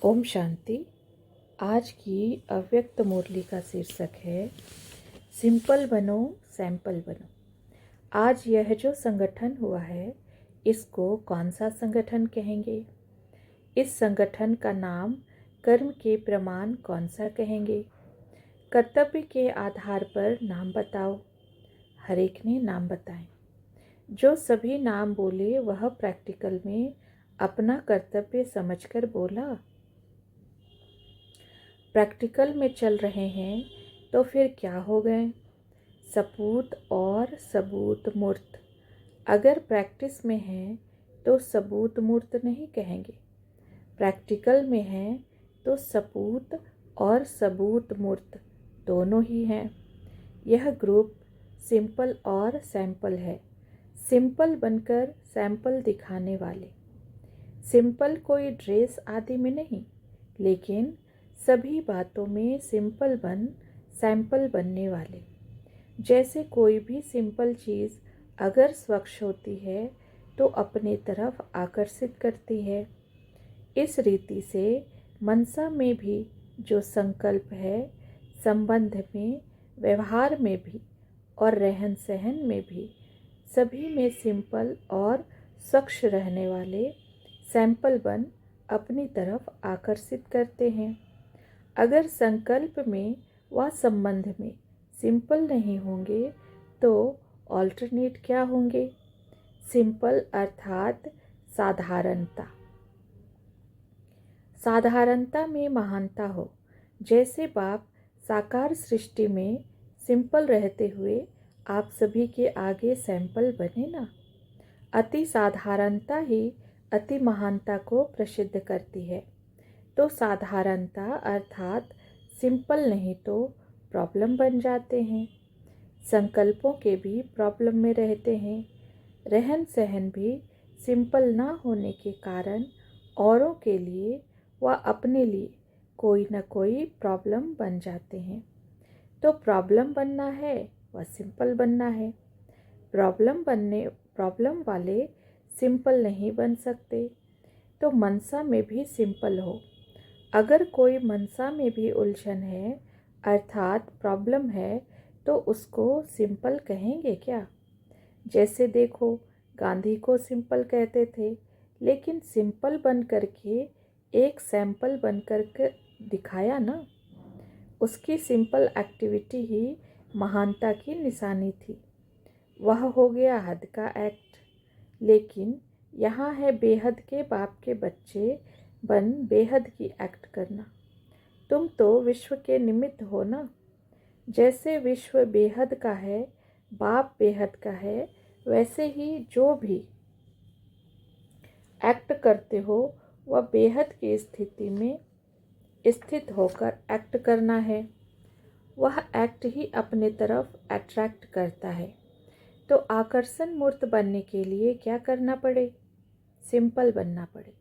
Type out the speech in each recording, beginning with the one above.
ओम शांति। आज की अव्यक्त मुरली का शीर्षक है सिंपल बनो सैंपल बनो। आज यह जो संगठन हुआ है इसको कौन सा संगठन कहेंगे? इस संगठन का नाम कर्म के प्रमाण कौन सा कहेंगे? कर्तव्य के आधार पर नाम बताओ। हर एक ने नाम बताएं। जो सभी नाम बोले वह प्रैक्टिकल में अपना कर्तव्य समझकर बोला। प्रैक्टिकल में चल रहे हैं तो फिर क्या हो गए? सपूत और सबूत मूर्त। अगर प्रैक्टिस में है तो सबूत मूर्त नहीं कहेंगे। प्रैक्टिकल में है तो सपूत और सबूत मूर्त दोनों ही हैं। यह ग्रुप सिंपल और सैंपल है। सिंपल बनकर सैंपल दिखाने वाले। सिंपल कोई ड्रेस आदि में नहीं, लेकिन सभी बातों में सिंपल बन सैंपल बनने वाले। जैसे कोई भी सिंपल चीज़ अगर स्वच्छ होती है तो अपने तरफ आकर्षित करती है। इस रीति से मनसा में भी जो संकल्प है, संबंध में, व्यवहार में भी और रहन सहन में भी सभी में सिंपल और स्वच्छ रहने वाले सैंपल बन अपनी तरफ आकर्षित करते हैं। अगर संकल्प में व संबंध में सिंपल नहीं होंगे तो ऑल्टरनेट क्या होंगे? सिंपल अर्थात साधारणता। साधारणता में महानता हो। जैसे बाप साकार सृष्टि में सिंपल रहते हुए आप सभी के आगे सैंपल बने ना। अति साधारणता ही अति महानता को प्रसिद्ध करती है। तो साधारणता अर्थात सिंपल नहीं तो प्रॉब्लम बन जाते हैं। संकल्पों के भी प्रॉब्लम में रहते हैं। रहन सहन भी सिंपल ना होने के कारण औरों के लिए व अपने लिए कोई न कोई प्रॉब्लम बन जाते हैं। तो प्रॉब्लम बनना है व सिंपल बनना है। प्रॉब्लम वाले सिंपल नहीं बन सकते। तो मनसा में भी सिंपल हो। अगर कोई मनसा में भी उलझन है अर्थात प्रॉब्लम है तो उसको सिंपल कहेंगे क्या? जैसे देखो, गांधी को सिंपल कहते थे, लेकिन सिंपल बन करके एक सैंपल बन करके दिखाया ना। उसकी सिंपल एक्टिविटी ही महानता की निशानी थी। वह हो गया हद का एक्ट। लेकिन यहाँ है बेहद के बाप के बच्चे बन बेहद की एक्ट करना। तुम तो विश्व के निमित्त हो ना। जैसे विश्व बेहद का है, बाप बेहद का है, वैसे ही जो भी एक्ट करते हो वह बेहद की स्थिति में स्थित होकर एक्ट करना है। वह एक्ट ही अपने तरफ अट्रैक्ट करता है। तो आकर्षण मूर्त बनने के लिए क्या करना पड़े? सिंपल बनना पड़े।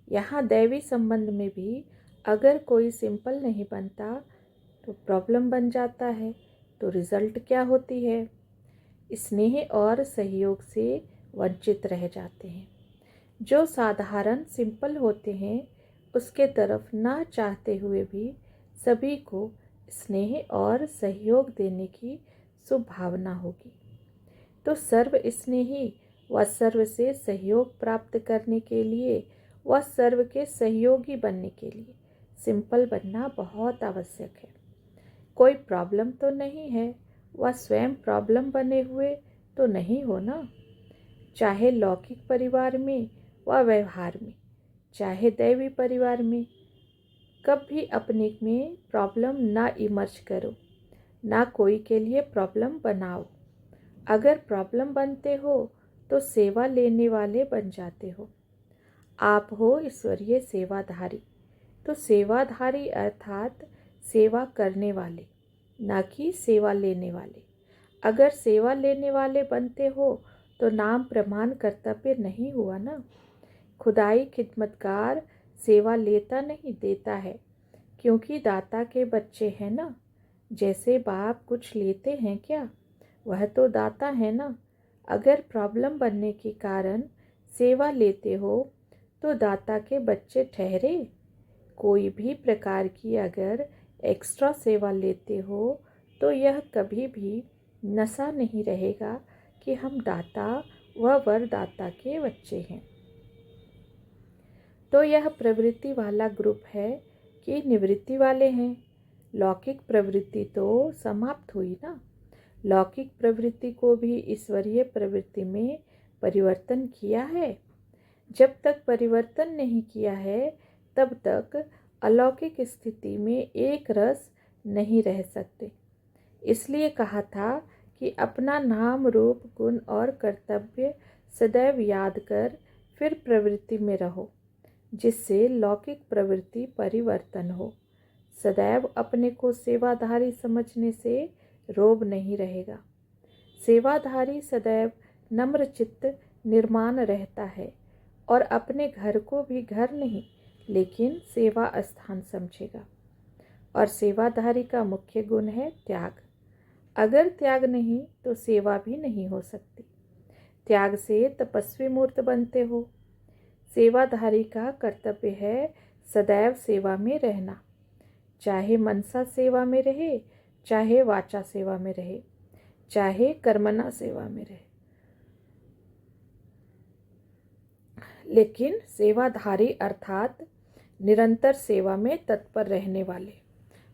यहाँ दैवी संबंध में भी अगर कोई सिंपल नहीं बनता तो प्रॉब्लम बन जाता है। तो रिजल्ट क्या होती है? स्नेह और सहयोग से वंचित रह जाते हैं। जो साधारण सिंपल होते हैं उसके तरफ ना चाहते हुए भी सभी को स्नेह और सहयोग देने की शुभ भावना होगी। तो सर्व स्नेही व सर्व से सहयोग प्राप्त करने के लिए व सर्व के सहयोगी बनने के लिए सिंपल बनना बहुत आवश्यक है। कोई प्रॉब्लम तो नहीं है, वह स्वयं प्रॉब्लम बने हुए तो नहीं हो ना। चाहे लौकिक परिवार में व व्यवहार में, चाहे दैवी परिवार में, कभी अपने में प्रॉब्लम ना इमर्ज करो, ना कोई के लिए प्रॉब्लम बनाओ। अगर प्रॉब्लम बनते हो तो सेवा लेने वाले बन जाते हो। आप हो ईश्वरीय सेवाधारी। तो सेवाधारी अर्थात सेवा करने वाले, ना कि सेवा लेने वाले। अगर सेवा लेने वाले बनते हो तो नाम प्रमाण कर्तव्य नहीं हुआ ना। खुदाई खिदमतगार सेवा लेता नहीं, देता है, क्योंकि दाता के बच्चे हैं ना। जैसे बाप कुछ लेते हैं क्या? वह तो दाता है ना। अगर प्रॉब्लम बनने के कारण सेवा लेते हो तो दाता के बच्चे ठहरे? कोई भी प्रकार की अगर एक्स्ट्रा सेवा लेते हो तो यह कभी भी नशा नहीं रहेगा कि हम दाता व वरदाता के बच्चे हैं। तो यह प्रवृत्ति वाला ग्रुप है कि निवृत्ति वाले हैं। लौकिक प्रवृत्ति तो समाप्त हुई ना। लौकिक प्रवृत्ति को भी ईश्वरीय प्रवृत्ति में परिवर्तन किया है। जब तक परिवर्तन नहीं किया है तब तक अलौकिक स्थिति में एक रस नहीं रह सकते। इसलिए कहा था कि अपना नाम रूप गुण और कर्तव्य सदैव याद कर फिर प्रवृत्ति में रहो, जिससे लौकिक प्रवृत्ति परिवर्तन हो। सदैव अपने को सेवाधारी समझने से रोब नहीं रहेगा। सेवाधारी सदैव नम्र चित्त निर्माण रहता है और अपने घर को भी घर नहीं लेकिन सेवा स्थान समझेगा। और सेवाधारी का मुख्य गुण है त्याग। अगर त्याग नहीं तो सेवा भी नहीं हो सकती। त्याग से तपस्वी मूर्त बनते हो। सेवाधारी का कर्तव्य है सदैव सेवा में रहना, चाहे मनसा सेवा में रहे, चाहे वाचा सेवा में रहे, चाहे कर्मणा सेवा में रहे। लेकिन सेवाधारी अर्थात निरंतर सेवा में तत्पर रहने वाले,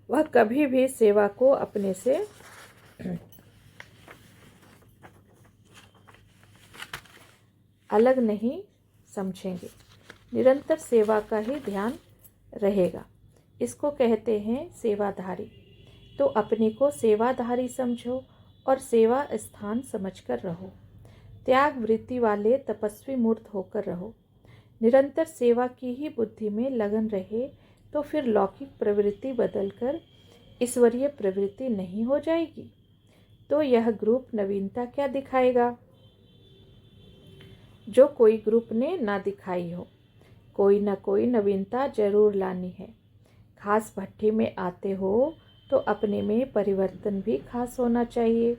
वह कभी भी सेवा को अपने से अलग नहीं समझेंगे। निरंतर सेवा का ही ध्यान रहेगा। इसको कहते हैं सेवाधारी। तो अपने को सेवाधारी समझो और सेवा स्थान समझकर रहो। त्याग वृत्ति वाले तपस्वी मूर्त होकर रहो। निरंतर सेवा की ही बुद्धि में लगन रहे तो फिर लौकिक प्रवृत्ति बदलकर ईश्वरीय प्रवृत्ति नहीं हो जाएगी। तो यह ग्रुप नवीनता क्या दिखाएगा जो कोई ग्रुप ने ना दिखाई हो। कोई ना कोई नवीनता जरूर लानी है। खास भट्टी में आते हो तो अपने में परिवर्तन भी खास होना चाहिए।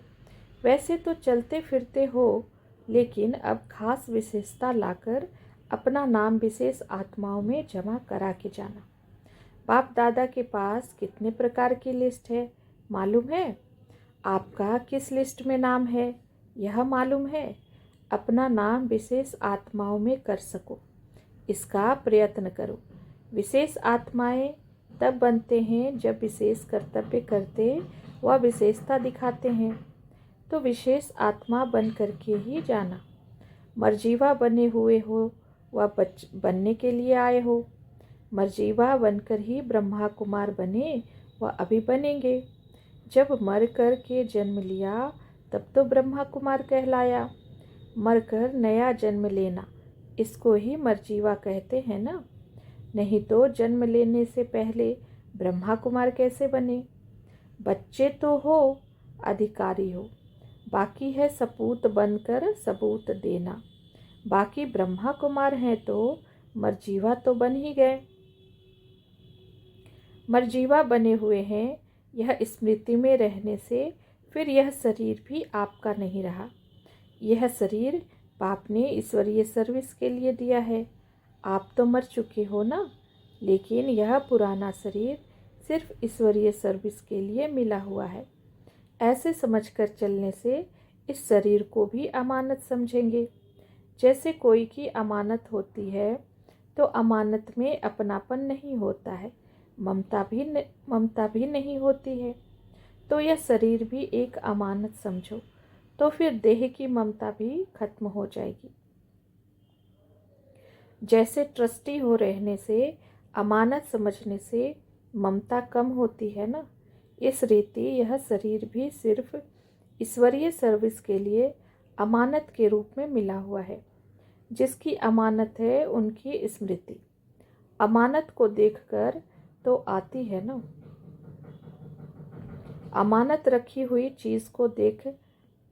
वैसे तो चलते फिरते हो, लेकिन अब खास विशेषता लाकर अपना नाम विशेष आत्माओं में जमा करा के जाना। बाप दादा के पास कितने प्रकार की लिस्ट है मालूम है? आपका किस लिस्ट में नाम है यह मालूम है? अपना नाम विशेष आत्माओं में कर सको, इसका प्रयत्न करो। विशेष आत्माएं तब बनते हैं जब विशेष कर्तव्य करते व विशेषता दिखाते हैं। तो विशेष आत्मा बन करके ही जाना। मर्जीवा बने हुए हो व बनने के लिए आए हो। मर्जीवा बनकर ही ब्रह्मा कुमार बने व अभी बनेंगे। जब मर कर के जन्म लिया तब तो ब्रह्मा कुमार कहलाया। मरकर नया जन्म लेना, इसको ही मर्जीवा कहते हैं ना। नहीं तो जन्म लेने से पहले ब्रह्मा कुमार कैसे बने? बच्चे तो हो, अधिकारी हो, बाकी है सपूत बनकर सबूत देना। बाकी ब्रह्मा कुमार हैं तो मर्जीवा तो बन ही गए। मर्जीवा बने हुए हैं, यह स्मृति में रहने से फिर यह शरीर भी आपका नहीं रहा। यह शरीर बाप ने ईश्वरीय सर्विस के लिए दिया है। आप तो मर चुके हो ना, लेकिन यह पुराना शरीर सिर्फ ईश्वरीय सर्विस के लिए मिला हुआ है। ऐसे समझकर चलने से इस शरीर को भी अमानत समझेंगे। जैसे कोई की अमानत होती है तो अमानत में अपनापन नहीं होता है, ममता भी नहीं होती है। तो यह शरीर भी एक अमानत समझो, तो फिर देह की ममता भी खत्म हो जाएगी। जैसे ट्रस्टी हो रहने से, अमानत समझने से ममता कम होती है ना, इस रीति यह शरीर भी सिर्फ ईश्वरीय सर्विस के लिए अमानत के रूप में मिला हुआ है। जिसकी अमानत है उनकी स्मृति अमानत को देखकर तो आती है ना। अमानत रखी हुई चीज़ को देख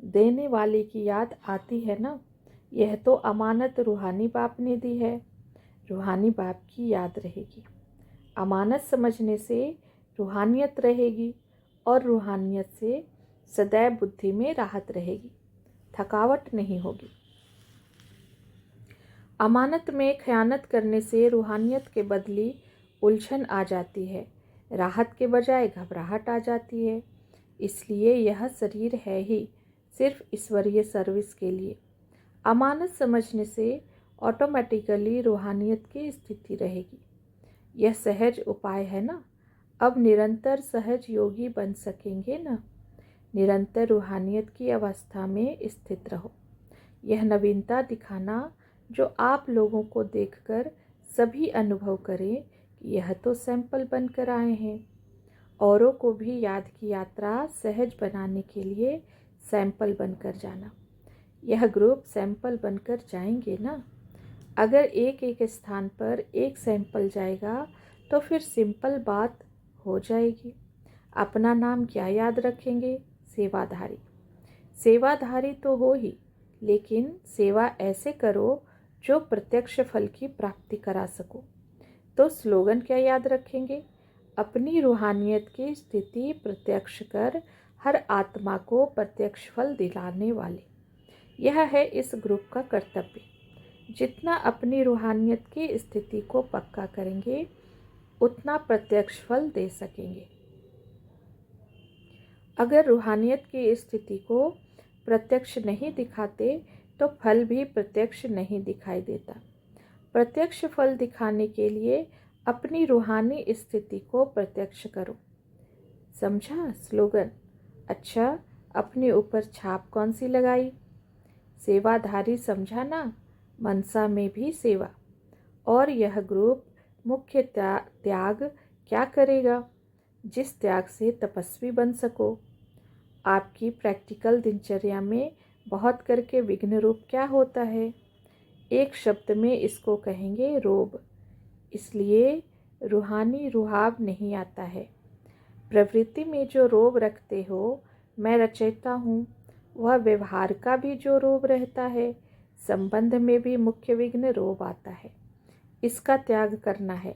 देने वाले की याद आती है ना। यह तो अमानत रूहानी बाप ने दी है, रूहानी बाप की याद रहेगी। अमानत समझने से रूहानियत रहेगी और रूहानियत से सदैव बुद्धि में राहत रहेगी, थकावट नहीं होगी। अमानत में खयानत करने से रूहानियत के बदली उलझन आ जाती है, राहत के बजाय घबराहट आ जाती है। इसलिए यह शरीर है ही सिर्फ ईश्वरीय सर्विस के लिए। अमानत समझने से ऑटोमेटिकली रूहानियत की स्थिति रहेगी। यह सहज उपाय है ना। अब निरंतर सहज योगी बन सकेंगे ना। निरंतर रूहानियत की अवस्था में स्थित रहो। यह नवीनता दिखाना जो आप लोगों को देखकर सभी अनुभव करें कि यह तो सैंपल बनकर आए हैं। औरों को भी याद की यात्रा सहज बनाने के लिए सैंपल बनकर जाना। यह ग्रुप सैंपल बनकर जाएंगे ना। अगर एक एक स्थान पर एक सैंपल जाएगा तो फिर सिंपल बात हो जाएगी। अपना नाम क्या याद रखेंगे? सेवाधारी। सेवाधारी तो हो ही, लेकिन सेवा ऐसे करो जो प्रत्यक्ष फल की प्राप्ति करा सको। तो स्लोगन क्या याद रखेंगे? अपनी रूहानियत की स्थिति प्रत्यक्ष कर हर आत्मा को प्रत्यक्ष फल दिलाने वाले। यह है इस ग्रुप का कर्तव्य। जितना अपनी रूहानियत की स्थिति को पक्का करेंगे उतना प्रत्यक्ष फल दे सकेंगे। अगर रूहानियत की स्थिति को प्रत्यक्ष नहीं दिखाते तो फल भी प्रत्यक्ष नहीं दिखाई देता। प्रत्यक्ष फल दिखाने के लिए अपनी रूहानी स्थिति को प्रत्यक्ष करो। समझा स्लोगन? अच्छा, अपने ऊपर छाप कौन सी लगाई? सेवाधारी समझा ना। मनसा में भी सेवा। और यह ग्रुप मुख्य त्याग क्या करेगा? जिस त्याग से तपस्वी बन सको। आपकी प्रैक्टिकल दिनचर्या में बहुत करके विघ्न रूप क्या होता है? एक शब्द में इसको कहेंगे रोब। इसलिए रूहानी रुहाब नहीं आता है। प्रवृत्ति में जो रोब रखते हो, मैं रचयिता हूँ, वह व्यवहार का भी जो रोब रहता है, संबंध में भी मुख्य विघ्न रोब आता है। इसका त्याग करना है।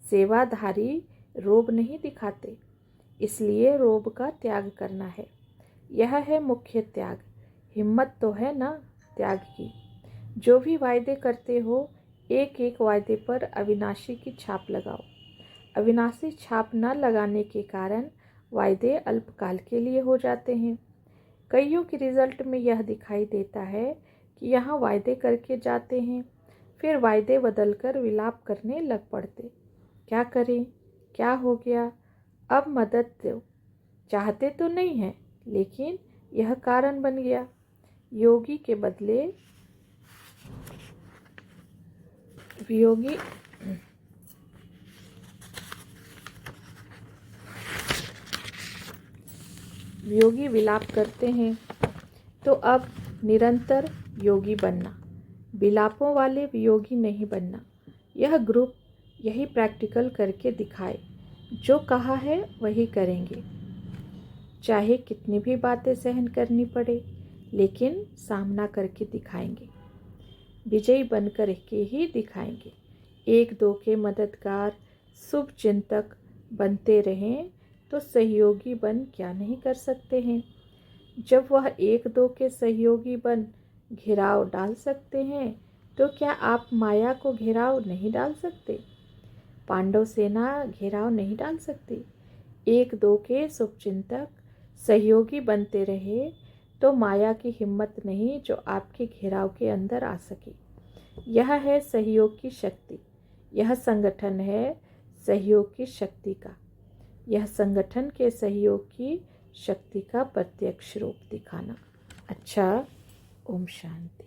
सेवाधारी रोब नहीं दिखाते, इसलिए रोब का त्याग करना है। यह है मुख्य त्याग। हिम्मत तो है ना त्याग की। जो भी वायदे करते हो, एक एक वायदे पर अविनाशी की छाप लगाओ। अविनाशी छाप न लगाने के कारण वायदे अल्पकाल के लिए हो जाते हैं। कईयों के रिजल्ट में यह दिखाई देता है कि यहाँ वायदे करके जाते हैं, फिर वायदे बदलकर विलाप करने लग पड़ते। क्या करें? क्या हो गया? अब मदद दो। चाहते तो नहीं हैं, लेकिन यह कारण बन गया। योगी के बदले वियोगी योगी विलाप करते हैं। तो अब निरंतर योगी बनना, विलापों वाले वियोगी नहीं बनना। यह ग्रुप यही प्रैक्टिकल करके दिखाए। जो कहा है वही करेंगे, चाहे कितनी भी बातें सहन करनी पड़े, लेकिन सामना करके दिखाएंगे। विजयी बनकर के ही दिखाएंगे। एक दो के मददगार शुभ चिंतक बनते रहें तो सहयोगी बन क्या नहीं कर सकते हैं। जब वह एक दो के सहयोगी बन घेराव डाल सकते हैं तो क्या आप माया को घेराव नहीं डाल सकते? पांडव सेना घेराव नहीं डाल सकती। एक दो के शुभचिंतक सहयोगी बनते रहे तो माया की हिम्मत नहीं जो आपके घेराव के अंदर आ सके। यह है सहयोग की शक्ति। यह संगठन है सहयोग की शक्ति का। यह संगठन के सहयोग की शक्ति का प्रत्यक्ष रूप दिखाना। अच्छा, ओम शांति।